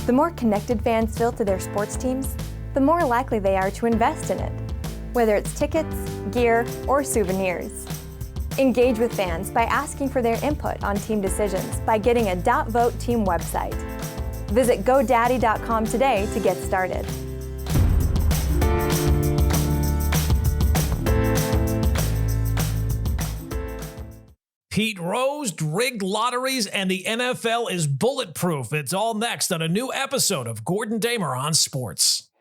The more connected fans feel to their sports teams, the more likely they are to invest in it, whether it's tickets, gear, or souvenirs. Engage with fans by asking for their input on team decisions by getting a .vote team website. Visit GoDaddy.com today to get started. Pete Rose, rigged lotteries, and the NFL is bulletproof. It's all next on a new episode of Gordon Damer on Sports.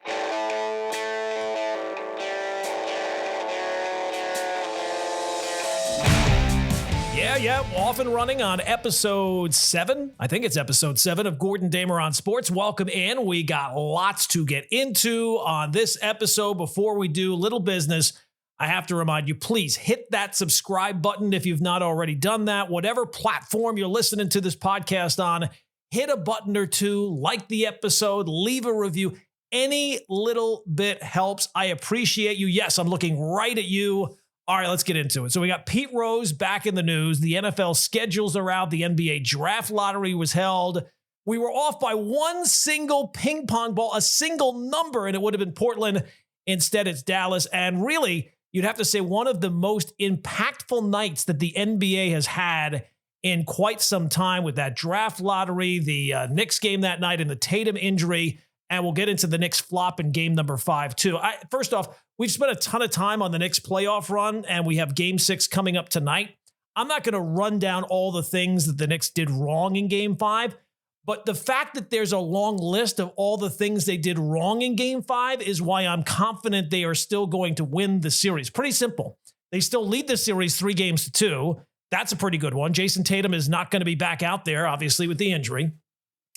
Yeah, off and running on episode 7. I think it's episode 7 of Gordon Damer on Sports. Welcome in. We got lots to get into on this episode. Before we do little business, I have to remind you, please hit that subscribe button if you've not already done that. Whatever platform you're listening to this podcast on, hit a button or two, like the episode, leave a review. Any little bit helps. I appreciate you. Yes, I'm looking right at you. All right, let's get into it. So we got Pete Rose back in the news. The NFL schedules are out. The NBA draft lottery was held. We were off by one single ping pong ball, a single number, and it would have been Portland. Instead, it's Dallas. And really, you'd have to say one of the most impactful nights that the NBA has had in quite some time with that draft lottery, the Knicks game that night, and the Tatum injury. And we'll get into the Knicks flop in game number 5, too. First off, we've spent a ton of time on the Knicks playoff run, and we have game 6 coming up tonight. I'm not going to run down all the things that the Knicks did wrong in game 5, but the fact that there's a long list of all the things they did wrong in game 5 is why I'm confident they are still going to win the series. Pretty simple. They still lead the series 3-2. That's a pretty good one. Jason Tatum is not going to be back out there, obviously, with the injury.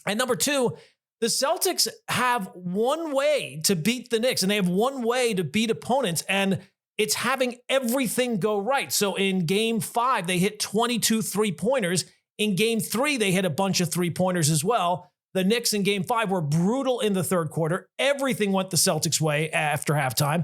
And number 2, the Celtics have one way to beat the Knicks, and they have one way to beat opponents, and it's having everything go right. So in game 5, they hit 22 3-pointers. In game 3, they hit a bunch of 3-pointers as well. The Knicks in game 5 were brutal in the third quarter. Everything went the Celtics' way after halftime.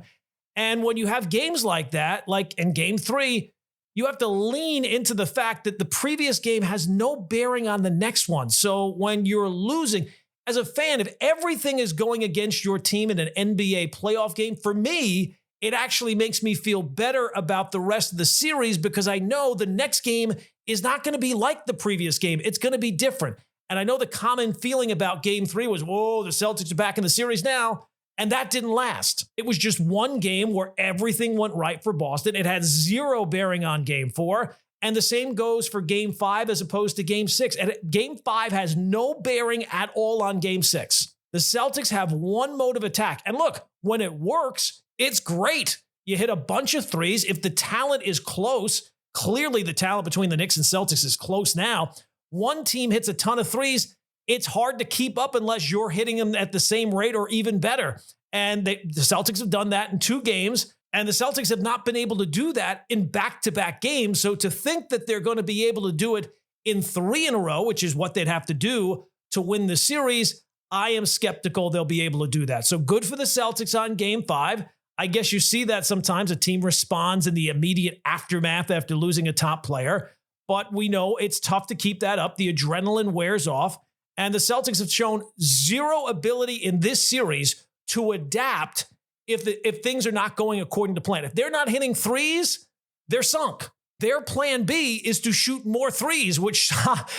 And when you have games like that, like in game 3, you have to lean into the fact that the previous game has no bearing on the next one. So when you're losing, as a fan, if everything is going against your team in an NBA playoff game, for me, it actually makes me feel better about the rest of the series because I know the next game is not going to be like the previous game. It's going to be different. And I know the common feeling about game 3 was, whoa, the Celtics are back in the series now. And that didn't last. It was just one game where everything went right for Boston. It had zero bearing on game 4. And the same goes for game 5 as opposed to game 6. And game 5 has no bearing at all on game 6. The Celtics have one mode of attack. And look, when it works, it's great. You hit a bunch of threes. If the talent is close, clearly the talent between the Knicks and Celtics is close now. One team hits a ton of threes. It's hard to keep up unless you're hitting them at the same rate or even better. And the Celtics have done that in 2 games. And the Celtics have not been able to do that in back-to-back games. So to think that they're going to be able to do it in 3 in a row, which is what they'd have to do to win the series, I am skeptical they'll be able to do that. So good for the Celtics on game 5. I guess you see that sometimes a team responds in the immediate aftermath after losing a top player. But we know it's tough to keep that up. The adrenaline wears off. And the Celtics have shown zero ability in this series to adapt if things are not going according to plan. If they're not hitting threes, they're sunk. Their plan B is to shoot more threes, which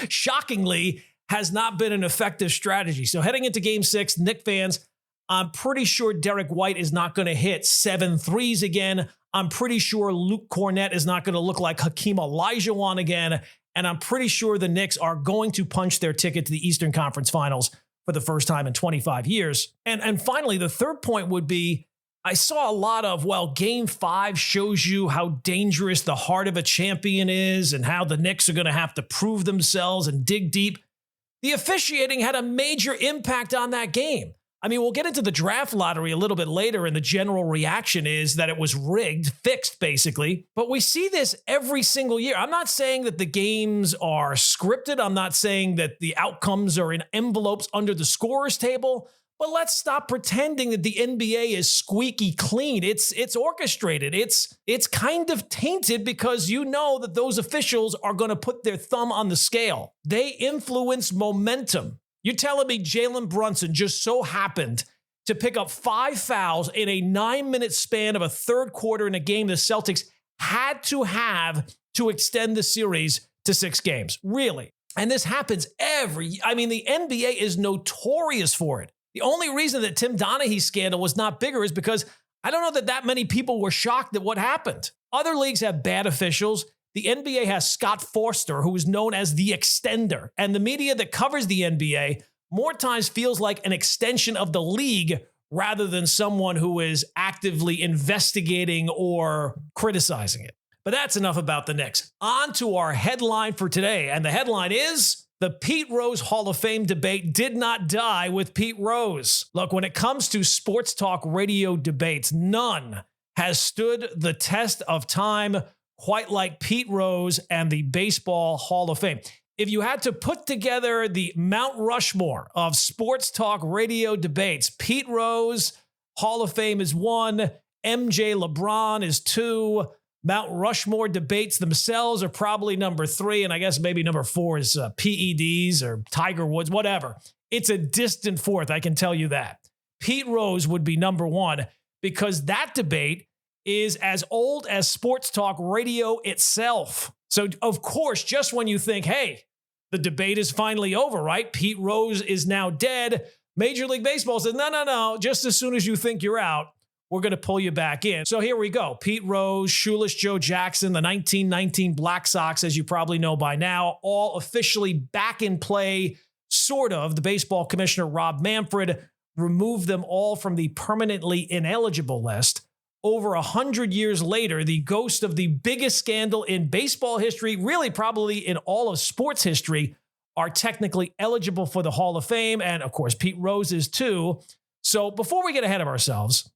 shockingly has not been an effective strategy. So heading into game 6, Knicks fans, I'm pretty sure Derek White is not going to hit 7 threes again. I'm pretty sure Luke Cornett is not going to look like Hakeem Olajuwon again. And I'm pretty sure the Knicks are going to punch their ticket to the Eastern Conference Finals for the first time in 25 years. And finally, the third point would be, I saw a lot of, game 5 shows you how dangerous the heart of a champion is and how the Knicks are going to have to prove themselves and dig deep. The officiating had a major impact on that game. I mean, we'll get into the draft lottery a little bit later, and the general reaction is that it was rigged, fixed, basically. But we see this every single year. I'm not saying that the games are scripted. I'm not saying that the outcomes are in envelopes under the scorer's table. But let's stop pretending that the NBA is squeaky clean. It's orchestrated. It's kind of tainted because you know that those officials are going to put their thumb on the scale. They influence momentum. You're telling me Jalen Brunson just so happened to pick up 5 fouls in a 9-minute span of a third quarter in a game the Celtics had to have to extend the series to 6 games? Really? And this happens the NBA is notorious for it. The only reason that Tim Donaghy's scandal was not bigger is because I don't know that many people were shocked at what happened. Other leagues have bad officials. The NBA has Scott Forster, who is known as the extender. And the media that covers the NBA more times feels like an extension of the league rather than someone who is actively investigating or criticizing it. But that's enough about the Knicks. On to our headline for today. And the headline is, the Pete Rose Hall of Fame debate did not die with Pete Rose. Look, when it comes to sports talk radio debates, none has stood the test of time quite like Pete Rose and the Baseball Hall of Fame. If you had to put together the Mount Rushmore of sports talk radio debates, Pete Rose Hall of Fame is 1, MJ LeBron is 2, Mount Rushmore debates themselves are probably number 3, and I guess maybe number 4 is PEDs or Tiger Woods, whatever. It's a distant fourth, I can tell you that. Pete Rose would be number 1 because that debate is as old as sports talk radio itself. So, of course, just when you think, hey, the debate is finally over, right? Pete Rose is now dead. Major League Baseball says, no. Just as soon as you think you're out, we're going to pull you back in. So here we go. Pete Rose, Shoeless Joe Jackson, the 1919 Black Sox, as you probably know by now, all officially back in play, sort of. The baseball commissioner, Rob Manfred, removed them all from the permanently ineligible list. Over 100 years later, the ghost of the biggest scandal in baseball history, really probably in all of sports history, are technically eligible for the Hall of Fame. And of course, Pete Rose is too. So before we get ahead of ourselves,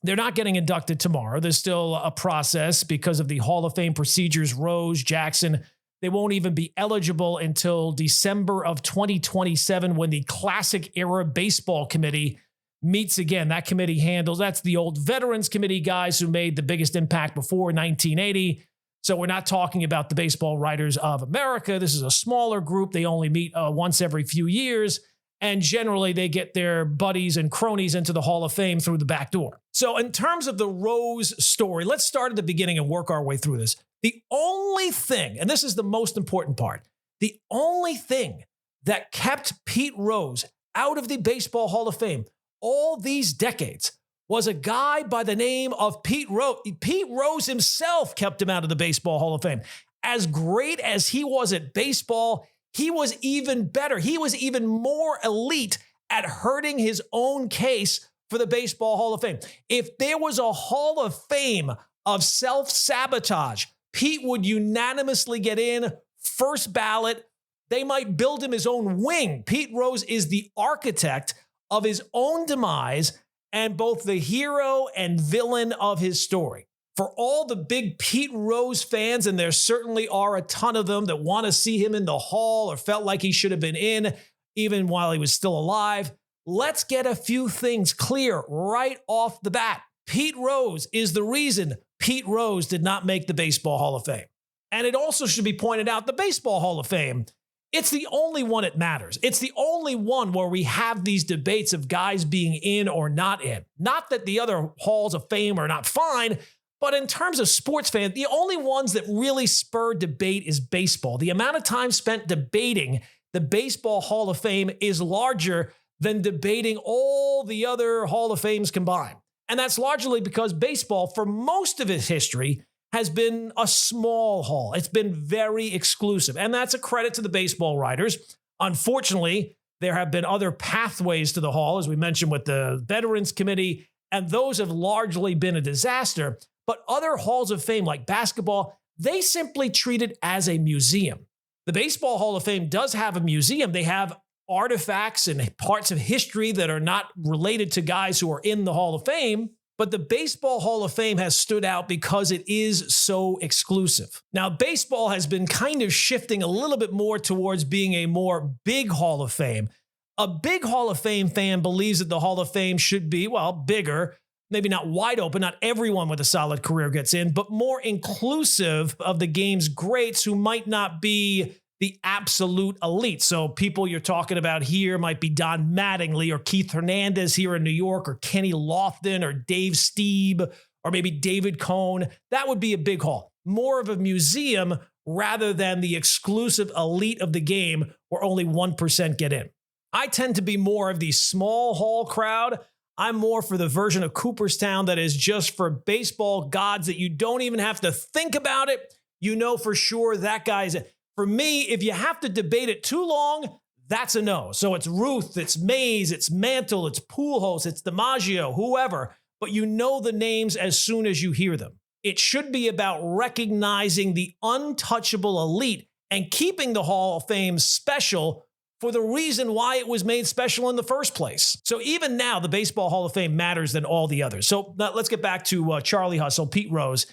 they're not getting inducted tomorrow. There's still a process because of the Hall of Fame procedures. Rose, Jackson, they won't even be eligible until December of 2027 when the Classic Era Baseball Committee meets again. That committee that's the old Veterans Committee guys who made the biggest impact before 1980. So we're not talking about the Baseball Writers of America. This is a smaller group. They only meet once every few years. And generally, they get their buddies and cronies into the Hall of Fame through the back door. So in terms of the Rose story, let's start at the beginning and work our way through this. The only thing, and this is the most important part, the only thing that kept Pete Rose out of the Baseball Hall of Fame all these decades was a guy by the name of Pete Rose. Pete Rose himself kept him out of the Baseball Hall of Fame. As great as he was at baseball, he was even better. He was even more elite at hurting his own case for the Baseball Hall of Fame. If there was a Hall of Fame of self-sabotage, Pete would unanimously get in, first ballot. They might build him his own wing. Pete Rose is the architect of his own demise and both the hero and villain of his story. For all the big Pete Rose fans, and there certainly are a ton of them that want to see him in the Hall or felt like he should have been in even while he was still alive, let's get a few things clear right off the bat. Pete Rose is the reason Pete Rose did not make the Baseball Hall of Fame. And it also should be pointed out, the Baseball Hall of Fame, it's the only one that matters. It's the only one where we have these debates of guys being in or not in. Not that the other halls of fame are not fine, but in terms of sports fans, the only ones that really spur debate is baseball. The amount of time spent debating the Baseball Hall of Fame is larger than debating all the other Hall of Fames combined. And that's largely because baseball, for most of its history, has been a small hall. It's been very exclusive. And that's a credit to the baseball writers. Unfortunately, there have been other pathways to the hall, as we mentioned with the Veterans Committee, and those have largely been a disaster. But other halls of fame like basketball, they simply treat it as a museum. The Baseball Hall of Fame does have a museum. They have artifacts and parts of history that are not related to guys who are in the Hall of Fame. But the Baseball Hall of Fame has stood out because it is so exclusive. Now, baseball has been kind of shifting a little bit more towards being a more big Hall of Fame. A big Hall of Fame fan believes that the Hall of Fame should be, well, bigger, maybe not wide open. Not everyone with a solid career gets in, but more inclusive of the game's greats who might not be the absolute elite. So people you're talking about here might be Don Mattingly or Keith Hernandez here in New York, or Kenny Lofton or Dave Stieb or maybe David Cohn. That would be a big hall. More of a museum rather than the exclusive elite of the game where only 1% get in. I tend to be more of the small hall crowd. I'm more for the version of Cooperstown that is just for baseball gods that you don't even have to think about it. You know for sure that guy's it. For me, if you have to debate it too long, that's a no. So it's Ruth, it's Mays, it's Mantle, it's Pujols, it's DiMaggio, whoever. But you know the names as soon as you hear them. It should be about recognizing the untouchable elite and keeping the Hall of Fame special for the reason why it was made special in the first place. So even now, the Baseball Hall of Fame matters than all the others. So now let's get back to Charlie Hustle, Pete Rose.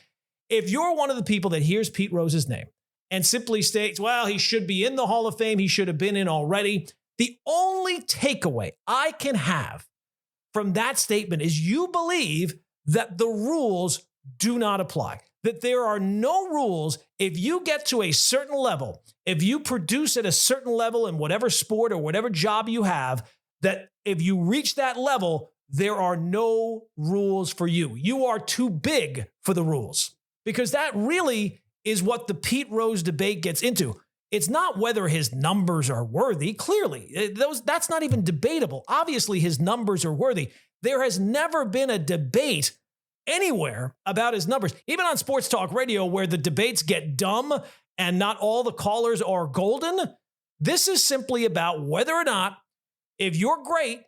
If you're one of the people that hears Pete Rose's name and simply states, well, he should be in the Hall of Fame, he should have been in already, the only takeaway I can have from that statement is you believe that the rules do not apply, that there are no rules. If you get to a certain level, if you produce at a certain level in whatever sport or whatever job you have, that if you reach that level, there are no rules for you. You are too big for the rules, because that really is what the Pete Rose debate gets into. It's not whether his numbers are worthy. Clearly, that's not even debatable. Obviously, his numbers are worthy. There has never been a debate anywhere about his numbers, even on sports talk radio, where the debates get dumb and not all the callers are golden. This is simply about whether or not, if you're great,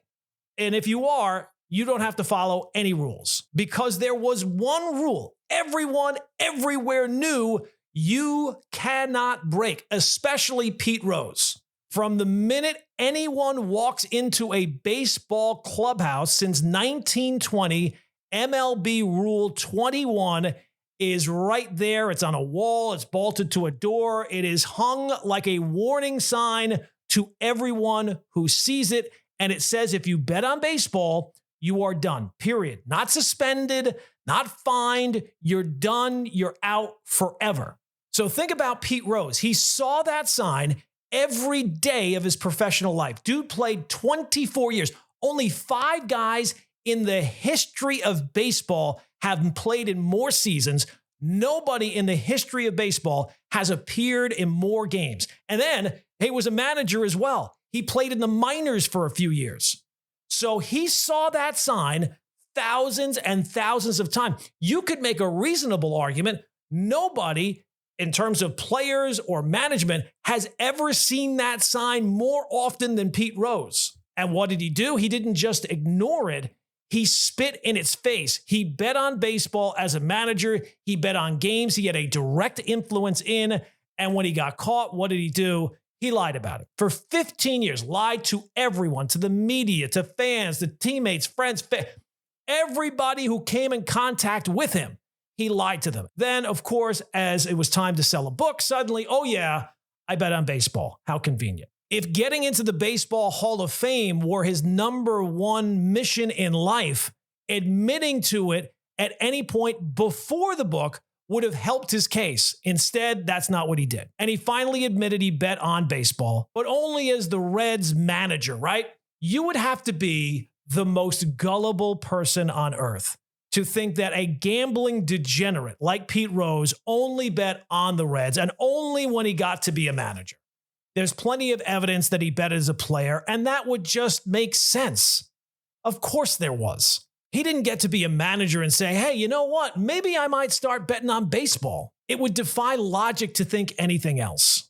and if you are, you don't have to follow any rules, because there was one rule everyone everywhere knew you cannot break, especially Pete Rose. From the minute anyone walks into a baseball clubhouse since 1920, MLB Rule 21 is right there. It's on a wall. It's bolted to a door. It is hung like a warning sign to everyone who sees it. And it says, if you bet on baseball, you are done, period. Not suspended, not fined. You're done. You're out forever. So think about Pete Rose. He saw that sign every day of his professional life. Dude played 24 years. Only 5 guys in the history of baseball have played in more seasons. Nobody in the history of baseball has appeared in more games. And then he was a manager as well. He played in the minors for a few years. So he saw that sign thousands and thousands of times. You could make a reasonable argument. Nobody, in terms of players or management, has ever seen that sign more often than Pete Rose. And what did he do? He didn't just ignore it. He spit in its face. He bet on baseball as a manager. He bet on games he had a direct influence in. And when he got caught, what did he do? He lied about it. For 15 years, lied to everyone, to the media, to fans, to teammates, friends, everybody who came in contact with him. He lied to them. Then, of course, as it was time to sell a book, suddenly, oh yeah, I bet on baseball. How convenient. If getting into the Baseball Hall of Fame were his number one mission in life, admitting to it at any point before the book would have helped his case. Instead, that's not what he did. And he finally admitted he bet on baseball, but only as the Reds manager, right? You would have to be the most gullible person on earth to think that a gambling degenerate like Pete Rose only bet on the Reds, and only when he got to be a manager. There's plenty of evidence that he bet as a player, and that would just make sense. Of course there was. He didn't get to be a manager and say, hey, you know what? Maybe I might start betting on baseball. It would defy logic to think anything else.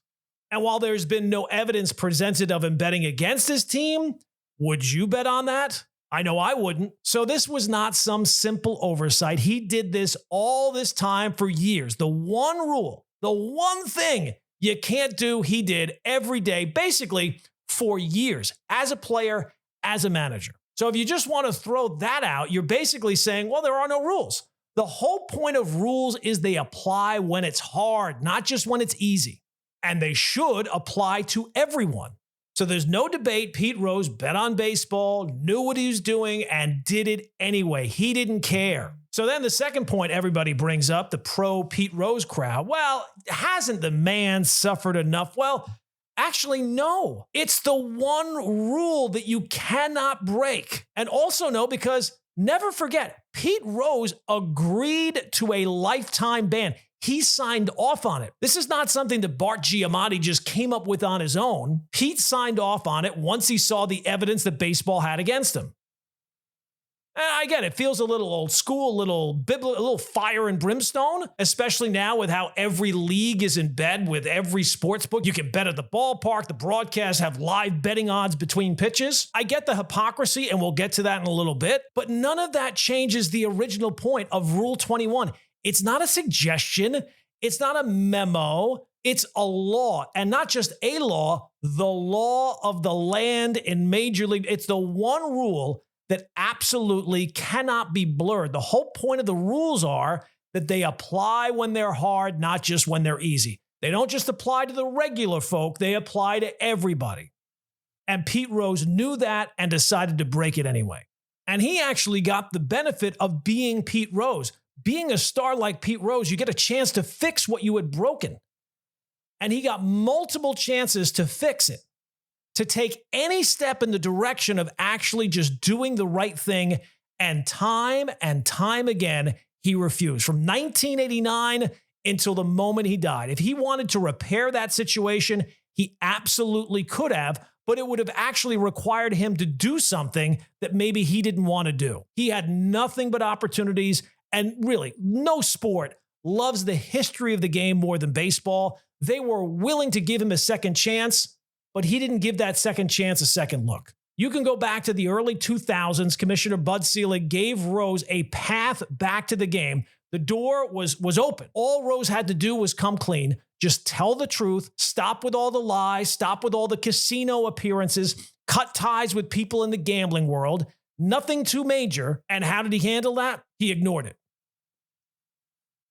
And while there's been no evidence presented of him betting against his team, would you bet on that? I know I wouldn't. So this was not some simple oversight. He did this all this time for years. The one rule, the one thing you can't do, he did every day, basically for years, as a player, as a manager. So if you just want to throw that out, you're basically saying, well, there are no rules. The whole point of rules is they apply when it's hard, not just when it's easy. And they should apply to everyone. So there's no debate. Pete Rose bet on baseball, knew what he was doing, and did it anyway. He didn't care. So then the second point everybody brings up, the pro Pete Rose crowd. Well, hasn't the man suffered enough? Well, actually, no. It's the one rule that you cannot break. And also no, because never forget, Pete Rose agreed to a lifetime ban. He signed off on it. This is not something that Bart Giamatti just came up with on his own. Pete signed off on it once he saw the evidence that baseball had against him. And I get it. Feels a little old school, a little fire and brimstone, especially now with how every league is in bed with every sports book. You can bet at the ballpark. The broadcasts have live betting odds between pitches. I get the hypocrisy, and we'll get to that in a little bit, but none of that changes the original point of Rule 21. It's not a suggestion. It's not a memo. It's a law, and not just a law, the law of the land in Major League. It's the one rule that absolutely cannot be blurred. The whole point of the rules are that they apply when they're hard, not just when they're easy. They don't just apply to the regular folk, they apply to everybody. And Pete Rose knew that and decided to break it anyway. And he actually got the benefit of being Pete Rose. Being a star like Pete Rose, you get a chance to fix what you had broken. And he got multiple chances to fix it, to take any step in the direction of actually just doing the right thing. And time again, he refused. From 1989 until the moment he died. If he wanted to repair that situation, he absolutely could have, but it would have actually required him to do something that maybe he didn't want to do. He had nothing but opportunities, and really, no sport loves the history of the game more than baseball. They were willing to give him a second chance, but he didn't give that second chance a second look. You can go back to the early 2000s. Commissioner Bud Selig gave Rose a path back to the game. The door was open. All Rose had to do was come clean. Just tell the truth. Stop with all the lies. Stop with all the casino appearances. Cut ties with people in the gambling world. Nothing too major. And how did he handle that? He ignored it.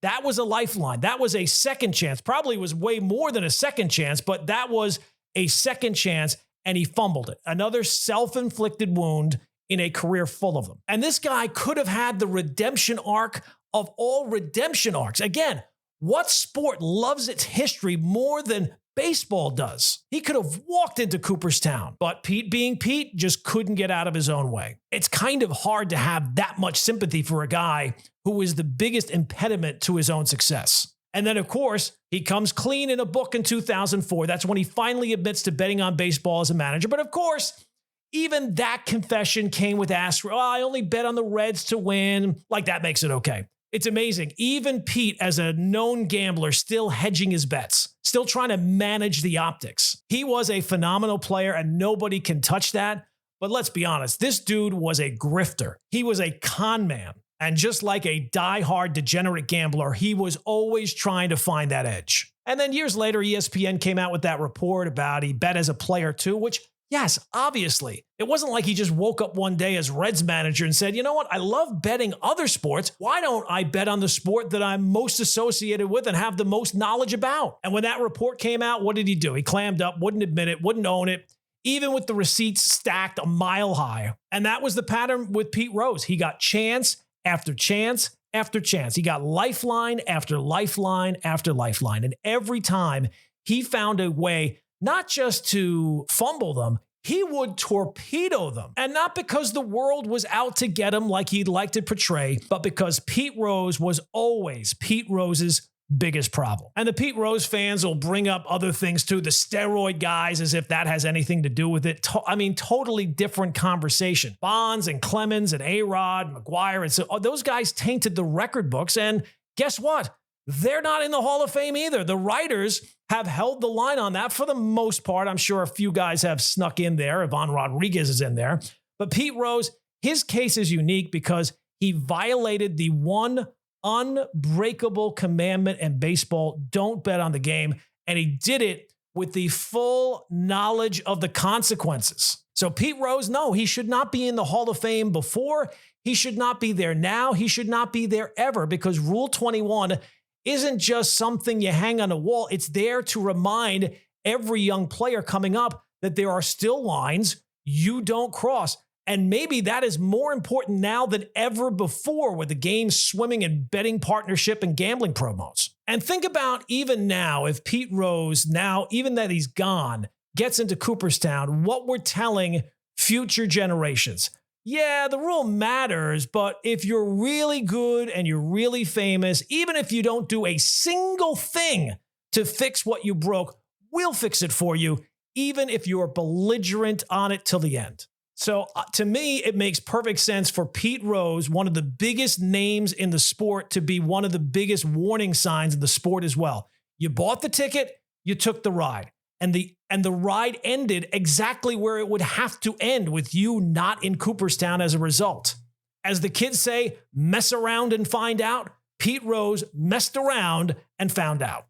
That was a lifeline. That was a second chance. Probably was way more than a second chance, but that was a second chance, and he fumbled it. Another self-inflicted wound in a career full of them. And this guy could have had the redemption arc of all redemption arcs. Again, what sport loves its history more than baseball does? He could have walked into Cooperstown, but Pete, being Pete, just couldn't get out of his own way. It's kind of hard to have that much sympathy for a guy who is the biggest impediment to his own success. And then, of course, he comes clean in a book in 2004. That's when he finally admits to betting on baseball as a manager. But of course, even that confession came with asterisks. Oh, I only bet on the Reds to win. Like, that makes it okay. It's amazing. Even Pete, as a known gambler, still hedging his bets, still trying to manage the optics. He was a phenomenal player, and nobody can touch that. But let's be honest, this dude was a grifter. He was a con man. And just like a die-hard degenerate gambler, he was always trying to find that edge. And then years later, ESPN came out with that report about he bet as a player too, which, yes, obviously, it wasn't like he just woke up one day as Reds manager and said, you know what, I love betting other sports. Why don't I bet on the sport that I'm most associated with and have the most knowledge about? And when that report came out, what did he do? He clammed up, wouldn't admit it, wouldn't own it, even with the receipts stacked a mile high. And that was the pattern with Pete Rose. He got chance after chance after chance. He got lifeline after lifeline after lifeline. And every time he found a way not just to fumble them, he would torpedo them. And not because the world was out to get him like he'd like to portray, but because Pete Rose was always Pete Rose's biggest problem. And the Pete Rose fans will bring up other things too, the steroid guys, as if that has anything to do with it. Totally different conversation. Bonds and Clemens and A-Rod, McGuire, and so those guys tainted the record books. And guess what? They're not in the Hall of Fame either. The writers have held the line on that for the most part. I'm sure a few guys have snuck in there. Ivan Rodriguez is in there. But Pete Rose, his case is unique because he violated the one unbreakable commandment in baseball: don't bet on the game. And he did it with the full knowledge of the consequences. So Pete Rose, no, he should not be in the Hall of Fame before. He should not be there now. He should not be there ever, because Rule 21 isn't just something you hang on a wall. It's there to remind every young player coming up that there are still lines you don't cross. And maybe that is more important now than ever before with the game swimming in betting partnership and gambling promos. And think about even now, if Pete Rose, now, even that he's gone, gets into Cooperstown, what we're telling future generations. Yeah, the rule matters, but if you're really good and you're really famous, even if you don't do a single thing to fix what you broke, we'll fix it for you, even if you're belligerent on it till the end. So to me, it makes perfect sense for Pete Rose, one of the biggest names in the sport, to be one of the biggest warning signs in the sport as well. You bought the ticket, you took the ride, and the ride ended exactly where it would have to end, with you not in Cooperstown as a result. As the kids say, mess around and find out. Pete Rose messed around and found out.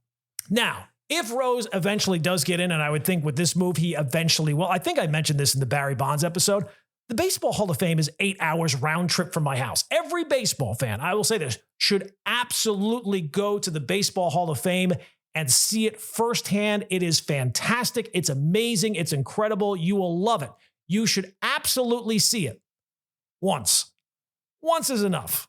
Now, if Rose eventually does get in, and I would think with this move, he eventually will. I think I mentioned this in the Barry Bonds episode. The Baseball Hall of Fame is 8 hours round trip from my house. Every baseball fan, I will say this, should absolutely go to the Baseball Hall of Fame and see it firsthand. It is fantastic. It's amazing. It's incredible. You will love it. You should absolutely see it once. Once is enough.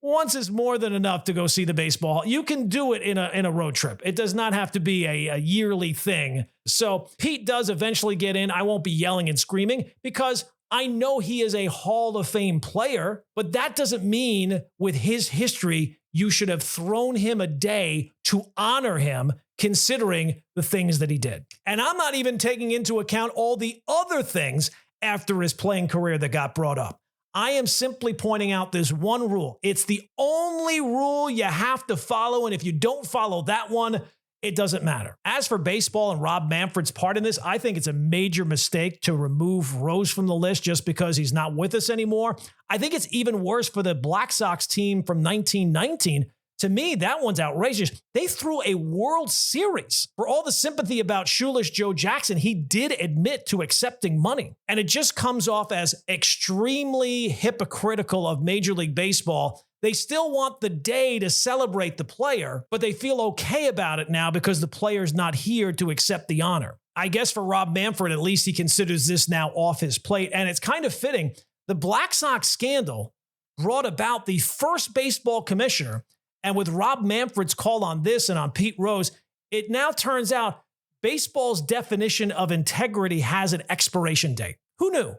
Once is more than enough to go see the baseball hall. You can do it in a road trip. It does not have to be a yearly thing. So Pete does eventually get in. I won't be yelling and screaming because I know he is a Hall of Fame player, but that doesn't mean with his history, you should have thrown him a day to honor him, considering the things that he did. And I'm not even taking into account all the other things after his playing career that got brought up. I am simply pointing out this one rule. It's the only rule you have to follow, and if you don't follow that one, it doesn't matter. As for baseball and Rob Manfred's part in this, I think it's a major mistake to remove Rose from the list just because he's not with us anymore. I think it's even worse for the Black Sox team from 1919. To me, that one's outrageous. They threw a World Series. For all the sympathy about Shoeless Joe Jackson, he did admit to accepting money. And it just comes off as extremely hypocritical of Major League Baseball. They still want the day to celebrate the player, but they feel okay about it now because the player's not here to accept the honor. I guess for Rob Manfred, at least he considers this now off his plate. And it's kind of fitting. The Black Sox scandal brought about the first baseball commissioner. And with Rob Manfred's call on this and on Pete Rose, it now turns out baseball's definition of integrity has an expiration date. Who knew?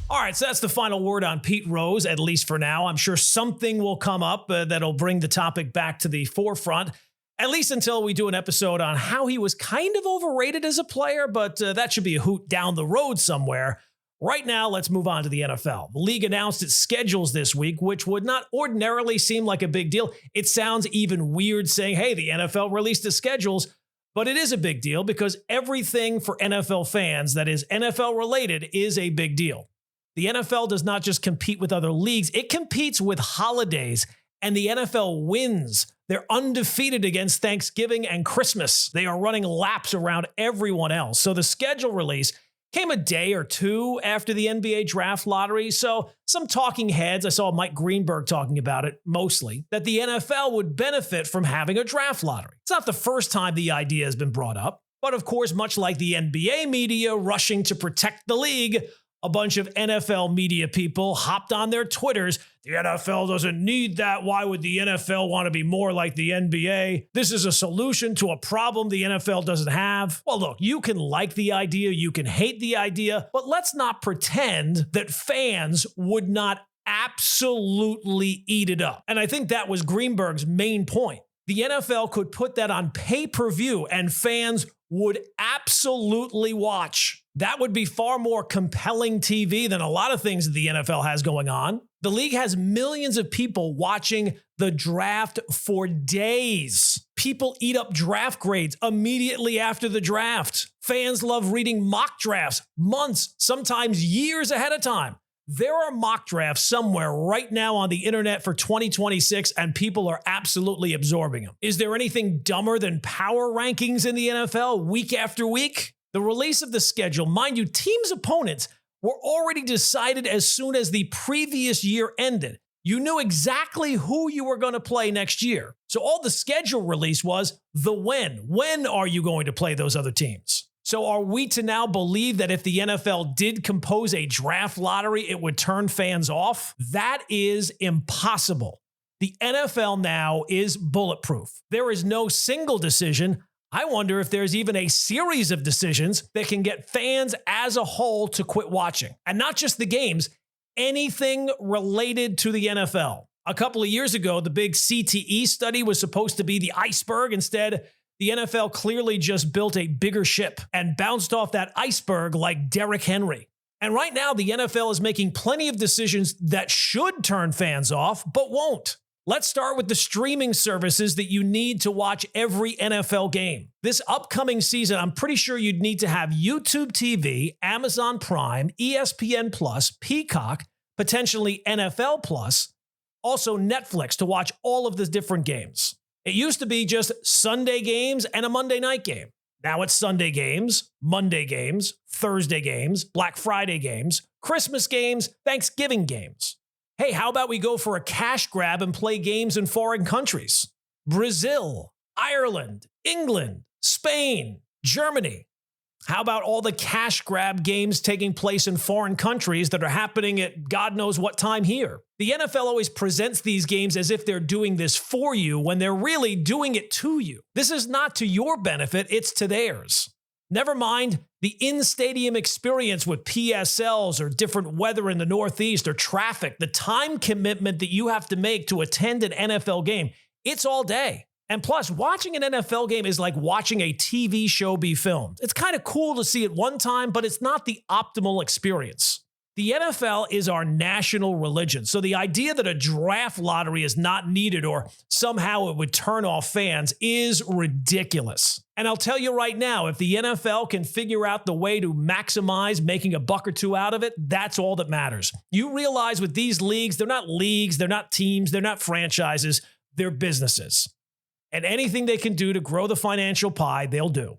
All right, so that's the final word on Pete Rose, at least for now. I'm sure something will come up that'll bring the topic back to the forefront, at least until we do an episode on how he was kind of overrated as a player, but that should be a hoot down the road somewhere. Right now, let's move on to the NFL. The league announced its schedules this week, which would not ordinarily seem like a big deal. It sounds even weird saying, hey, the NFL released its schedules, but it is a big deal because everything for NFL fans that is NFL related is a big deal. The NFL does not just compete with other leagues, it competes with holidays, and the NFL wins. They're undefeated against Thanksgiving and Christmas. They are running laps around everyone else. So the schedule release came a day or two after the NBA draft lottery, so some talking heads, I saw Mike Greenberg talking about it mostly, that the NFL would benefit from having a draft lottery. It's not the first time the idea has been brought up, but of course, much like the NBA media rushing to protect the league, a bunch of NFL media people hopped on their Twitters. The NFL doesn't need that. Why would the NFL want to be more like the NBA? This is a solution to a problem the NFL doesn't have. Well, look, you can like the idea, you can hate the idea, but let's not pretend that fans would not absolutely eat it up. And I think that was Greenberg's main point. The NFL could put that on pay-per-view and fans would absolutely watch. That would be far more compelling TV than a lot of things that the NFL has going on. The league has millions of people watching the draft for days. People eat up draft grades immediately after the draft. Fans love reading mock drafts months, sometimes years ahead of time. There are mock drafts somewhere right now on the internet for 2026, and people are absolutely absorbing them. Is there anything dumber than power rankings in the NFL week after week? The release of the schedule, mind you, teams' opponents were already decided as soon as the previous year ended. You knew exactly who you were going to play next year. So all the schedule release was the when. When are you going to play those other teams? So are we to now believe that if the NFL did compose a draft lottery, it would turn fans off? That is impossible. The NFL now is bulletproof. There is no single decision. I wonder if there's even a series of decisions that can get fans as a whole to quit watching. And not just the games, anything related to the NFL. A couple of years ago, the big CTE study was supposed to be the iceberg. Instead, the NFL clearly just built a bigger ship and bounced off that iceberg like Derrick Henry. And right now, the NFL is making plenty of decisions that should turn fans off, but won't. Let's start with the streaming services that you need to watch every NFL game. This upcoming season, I'm pretty sure you'd need to have YouTube TV, Amazon Prime, ESPN Plus, Peacock, potentially NFL Plus, also Netflix to watch all of the different games. It used to be just Sunday games and a Monday night game. Now it's Sunday games, Monday games, Thursday games, Black Friday games, Christmas games, Thanksgiving games. Hey, how about we go for a cash grab and play games in foreign countries? Brazil, Ireland, England, Spain, Germany. How about all the cash grab games taking place in foreign countries that are happening at God knows what time here? The NFL always presents these games as if they're doing this for you when they're really doing it to you. This is not to your benefit, it's to theirs. Never mind the in-stadium experience with PSLs or different weather in the Northeast or traffic, the time commitment that you have to make to attend an NFL game. It's all day. And plus, watching an NFL game is like watching a TV show be filmed. It's kind of cool to see it one time, but it's not the optimal experience. The NFL is our national religion, so the idea that a draft lottery is not needed or somehow it would turn off fans is ridiculous. And I'll tell you right now, if the NFL can figure out the way to maximize making a buck or two out of it, that's all that matters. You realize with these leagues, they're not teams, they're not franchises, they're businesses. And anything they can do to grow the financial pie, they'll do.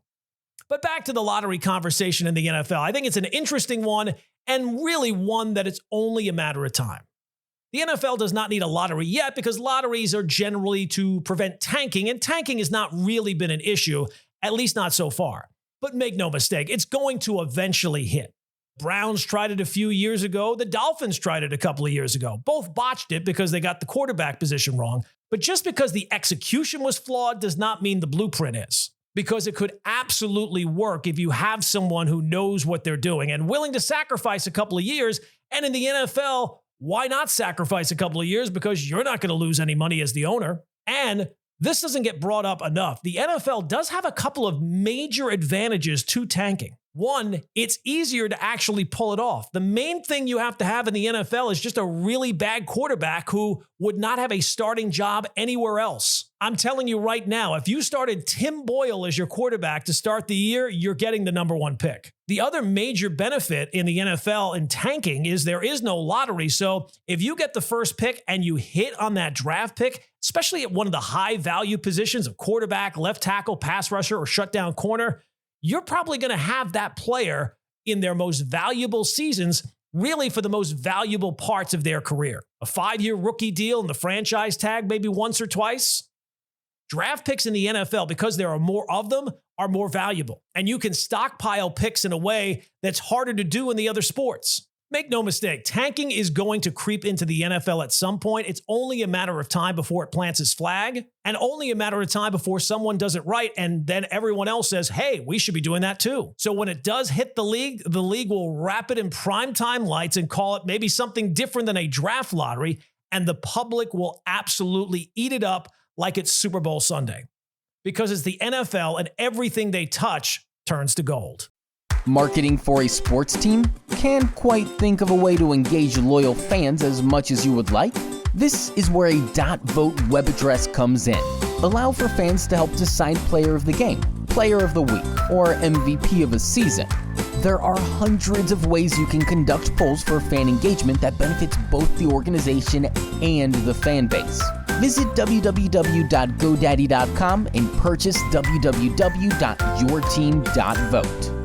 But back to the lottery conversation in the NFL. I think it's an interesting one and really one that it's only a matter of time. The NFL does not need a lottery yet because lotteries are generally to prevent tanking, and tanking has not really been an issue, at least not so far. But make no mistake, it's going to eventually hit. Browns tried it a few years ago. The Dolphins tried it a couple of years ago. Both botched it because they got the quarterback position wrong. But just because the execution was flawed does not mean the blueprint is. Because it could absolutely work if you have someone who knows what they're doing and willing to sacrifice a couple of years. And in the NFL, why not sacrifice a couple of years? Because you're not going to lose any money as the owner. And this doesn't get brought up enough. The NFL does have a couple of major advantages to tanking. One, it's easier to actually pull it off. The main thing you have to have in the NFL is just a really bad quarterback who would not have a starting job anywhere else. I'm telling you right now, if you started Tim Boyle as your quarterback to start the year, you're getting the number one pick. The other major benefit in the NFL in tanking is there is no lottery. So if you get the first pick and you hit on that draft pick, especially at one of the high value positions of quarterback, left tackle, pass rusher, or shutdown corner, you're probably going to have that player in their most valuable seasons, really for the most valuable parts of their career. A 5-year rookie deal and the franchise tag maybe once or twice. Draft picks in the NFL, because there are more of them, are more valuable. And you can stockpile picks in a way that's harder to do in the other sports. Make no mistake, tanking is going to creep into the NFL at some point. It's only a matter of time before it plants its flag, and only a matter of time before someone does it right, and then everyone else says, hey, we should be doing that too. So when it does hit the league will wrap it in primetime lights and call it maybe something different than a draft lottery, and the public will absolutely eat it up like it's Super Bowl Sunday. Because it's the NFL, and everything they touch turns to gold. Marketing for a sports team? Can't quite think of a way to engage loyal fans as much as you would like? This is where a .vote web address comes in. Allow for fans to help decide player of the game, player of the week, or MVP of a season. There are hundreds of ways you can conduct polls for fan engagement that benefits both the organization and the fan base. Visit www.godaddy.com and purchase www.yourteam.vote.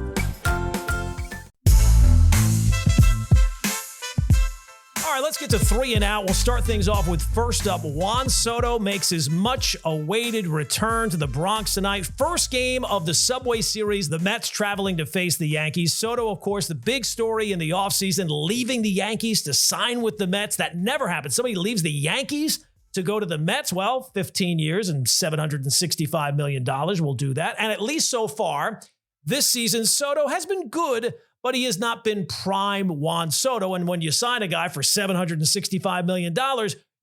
let's get to 3 and out. We'll start things off with first up. Juan Soto makes his much-awaited return to the Bronx tonight. First game of the Subway Series, the Mets traveling to face the Yankees. Soto, of course, the big story in the offseason, leaving the Yankees to sign with the Mets. That never happened. Somebody leaves the Yankees to go to the Mets. Well, 15 years and $765 million will do that. And at least so far, this season, Soto has been good, but he has not been prime Juan Soto. And when you sign a guy for $765 million,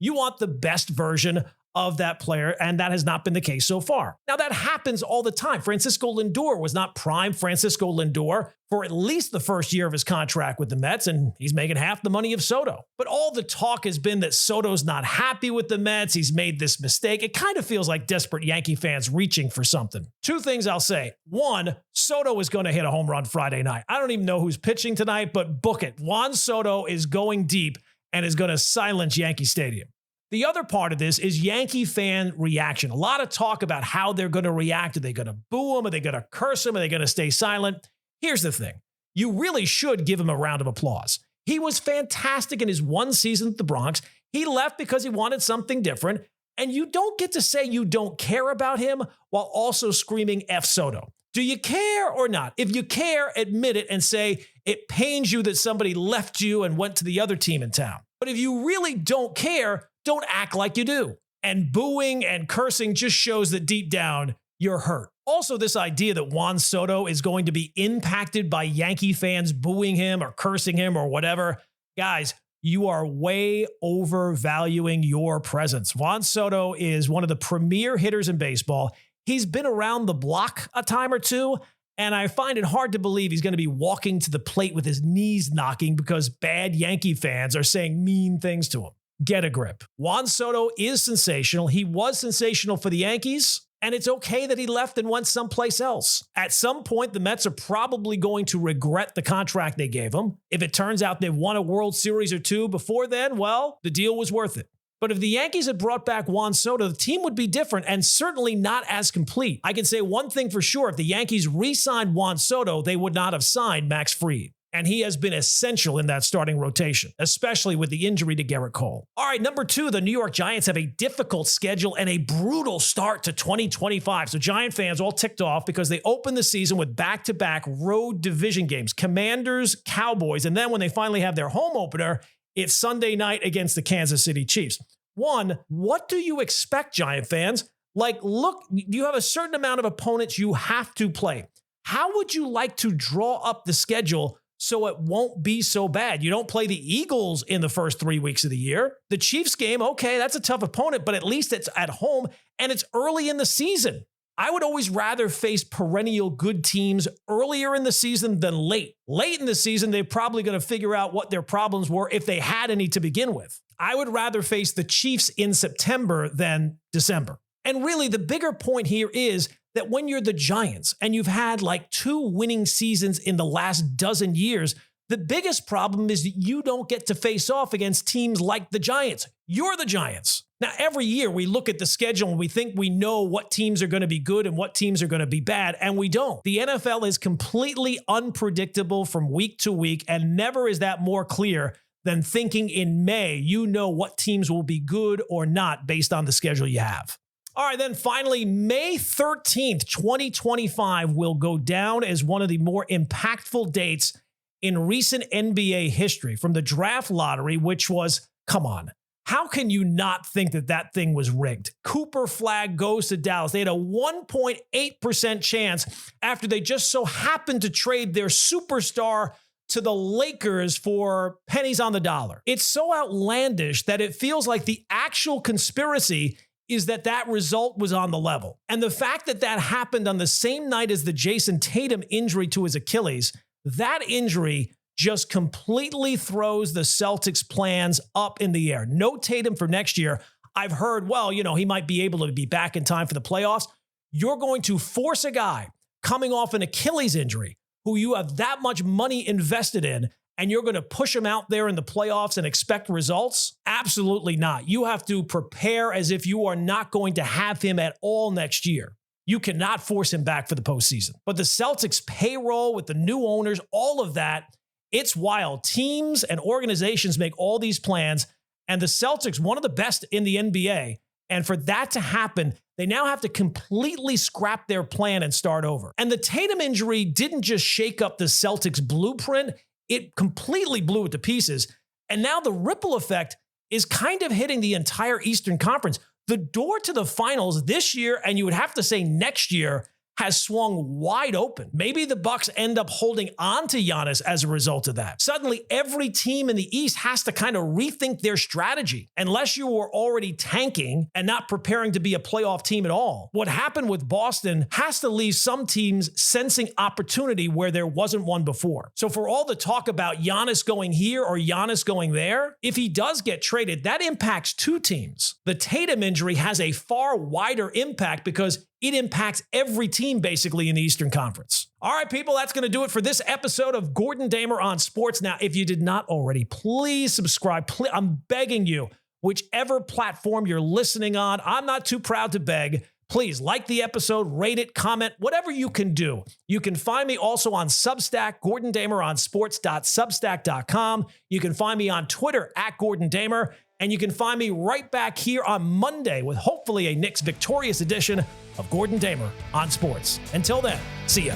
you want the best version of that player, and that has not been the case so far. Now, that happens all the time. Francisco Lindor was not prime Francisco Lindor for at least the first year of his contract with the Mets, and he's making half the money of Soto. But all the talk has been that Soto's not happy with the Mets. He's made this mistake. It kind of feels like desperate Yankee fans reaching for something. 2 things I'll say. 1, Soto is going to hit a home run Friday night. I don't even know who's pitching tonight, but book it. Juan Soto is going deep and is going to silence Yankee Stadium. The other part of this is Yankee fan reaction. A lot of talk about how they're going to react. Are they going to boo him? Are they going to curse him? Are they going to stay silent? Here's the thing. You really should give him a round of applause. He was fantastic in his 1 season at the Bronx. He left because he wanted something different. And you don't get to say you don't care about him while also screaming F Soto. Do you care or not? If you care, admit it and say it pains you that somebody left you and went to the other team in town. But if you really don't care, don't act like you do. And booing and cursing just shows that deep down, you're hurt. Also, this idea that Juan Soto is going to be impacted by Yankee fans booing him or cursing him or whatever. Guys, you are way overvaluing your presence. Juan Soto is one of the premier hitters in baseball. He's been around the block a time or two, and I find it hard to believe he's going to be walking to the plate with his knees knocking because bad Yankee fans are saying mean things to him. Get a grip. Juan Soto is sensational. He was sensational for the Yankees, and it's okay that he left and went someplace else. At some point, the Mets are probably going to regret the contract they gave him. If it turns out they've won a World Series or 2 before then, well, the deal was worth it. But if the Yankees had brought back Juan Soto, the team would be different and certainly not as complete. I can say one thing for sure. If the Yankees re-signed Juan Soto, they would not have signed Max Fried. And he has been essential in that starting rotation, especially with the injury to Garrett Cole. All right, number 2, the New York Giants have a difficult schedule and a brutal start to 2025. So Giant fans all ticked off because they opened the season with back-to-back road division games, Commanders, Cowboys, and then when they finally have their home opener, it's Sunday night against the Kansas City Chiefs. 1, what do you expect, Giant fans? Look, you have a certain amount of opponents you have to play. How would you like to draw up the schedule so it won't be so bad? You don't play the Eagles in the first 3 weeks of the year. The Chiefs game, okay, that's a tough opponent, but at least it's at home and it's early in the season. I would always rather face perennial good teams earlier in the season than late. Late in the season, they're probably going to figure out what their problems were if they had any to begin with. I would rather face the Chiefs in September than December. And really, the bigger point here is that when you're the Giants and you've had 2 winning seasons in the last dozen years, the biggest problem is that you don't get to face off against teams like the Giants. You're the Giants. Now, every year we look at the schedule and we think we know what teams are going to be good and what teams are going to be bad, and we don't. The NFL is completely unpredictable from week to week, and never is that more clear than thinking in May you know what teams will be good or not based on the schedule you have. All right, then finally, May 13th, 2025 will go down as one of the more impactful dates in recent NBA history from the draft lottery, which was, come on, how can you not think that that thing was rigged? Cooper Flag goes to Dallas. They had a 1.8% chance after they just so happened to trade their superstar to the Lakers for pennies on the dollar. It's so outlandish that it feels like the actual conspiracy is that result was on the level. And the fact that that happened on the same night as the Jason Tatum injury to his Achilles, that injury just completely throws the Celtics' plans up in the air. No Tatum for next year. I've heard, he might be able to be back in time for the playoffs. You're going to force a guy coming off an Achilles injury who you have that much money invested in, and you're going to push him out there in the playoffs and expect results? Absolutely not. You have to prepare as if you are not going to have him at all next year. You cannot force him back for the postseason. But the Celtics payroll with the new owners, all of that, It's wild. Teams and organizations make all these plans, and the Celtics, one of the best in the NBA, and for that to happen, they now have to completely scrap their plan and start over. And the Tatum injury didn't just shake up the Celtics' blueprint, it completely blew it to pieces. And now the ripple effect is kind of hitting the entire Eastern Conference. The door to the finals this year, and you would have to say next year, has swung wide open. Maybe the Bucks end up holding on to Giannis as a result of that. Suddenly, every team in the East has to kind of rethink their strategy, unless you were already tanking and not preparing to be a playoff team at all. What happened with Boston has to leave some teams sensing opportunity where there wasn't one before. So for all the talk about Giannis going here or Giannis going there, if he does get traded, that impacts two teams. The Tatum injury has a far wider impact because it impacts every team basically in the Eastern Conference. All right, people, that's going to do it for this episode of Gordon Damer on Sports. Now, if you did not already, please subscribe. I'm begging you, whichever platform you're listening on. I'm not too proud to beg. Please like the episode, rate it, comment, whatever you can do. You can find me also on Substack, GordonDamerOnSports.substack.com. You can find me on Twitter @GordonDamer. And you can find me right back here on Monday with hopefully a Knicks victorious edition of Gordon Damer on Sports. Until then, see ya.